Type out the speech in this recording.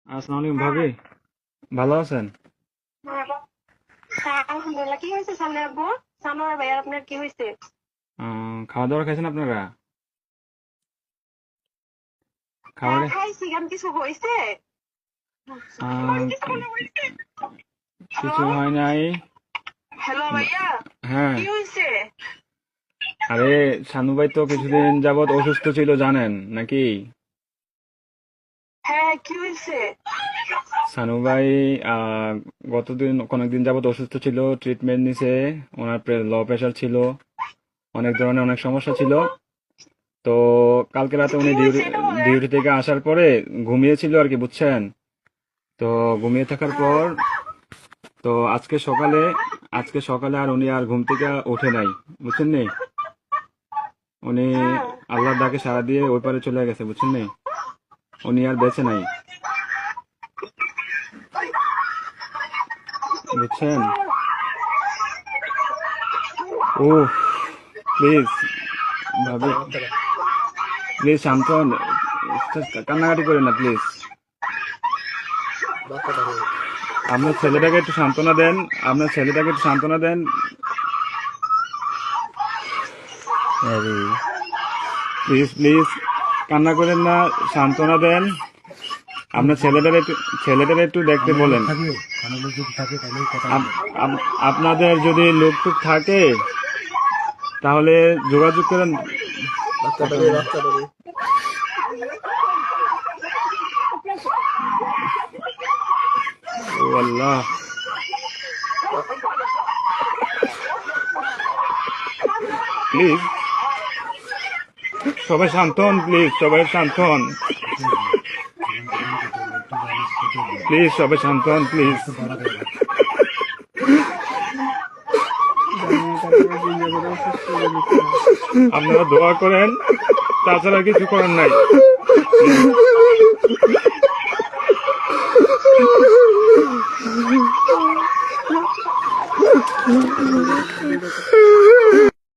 আসসালামু আলাইকুম ভাবি, ভালো আছেন? হ্যাঁ, আলহামদুলিল্লাহ। কি হয়েছে সামনে আব্বু? সানোয়ার ভাই, আর আপনার কি হয়েছে? খাওয়া দাওয়া খাইছেন আপনারা? হ্যাঁ, খাবারে খাইছি। কেন, কিছু হয়েছে? কি- কিছু হয় নাই। হ্যালো ভাইয়া, হ্যাঁ, কি হয়েছে? আরে শানু ভাই তো কিছুদিন যাবত অসুস্থ ছিল জানেন নাকি? হ্যাঁ, কি হয়েছে? শানু ভাই আহ, গতদিন কয়েকদিন যাবত অসুস্থ ছিল, ট্রিটমেন্ট নিছে। ওনার লো প্রেশার ছিল, অনেক ধরনের অনেক সমস্যা ছিল। তো কালকে রাতে কি উনি হয়েছে এটা বলেন। ডিউটি থেকে আসার পরে ঘুমিয়েছিল আর কি, বুঝছেন? তো ঘুমিয়ে থাকার হ্যাঁ। পর তো আজকে সকালে আর উনি আর ঘুম থেকে ওঠে নাই, বুঝছেন নি? উনি হ্যাঁ। আল্লাহর ডাকে সাড়া দিয়ে ওই পারে চলে গেছে, বুঝছেন নি? উনি আর বেঁচে নাই, বুঝছেন? ও, প্লিজ ভাবি, প্লিজ শান্ত হন। কান্নাকাটি করেন না প্লিজ। আপনার ছেলেটাকে একটু সান্ত্বনা দেন। আপনার ছেলেটাকে একটু সান্ত্বনা দেন। আরে প্লিজ প্লিজ, কান্না করেন না, সান্ত্বনা দেন। আপনার ছেলেটারে একটু দেখতে অনেক লোক বলেন। থাকে, অনেক লোক যদি থাকে তাহলে কথা আপ- বলবো। আপনাদের যদি লোকটুক থাকে তাহলে যোগাযোগ করেন। কথা বলেন। ও আল্লাহ, প্লিজ সবাই শান্ত হন, প্লিজ সবাই শান্ত হন, এখন এখন কথা বলবো, একটু জানি কথা বলবো। প্লিজ সবাই শান্ত হন, প্লিজ। একটু বাড়া দেয় না। আপনারা দোয়া করেন, তাছাড়া কিছু করার নাই।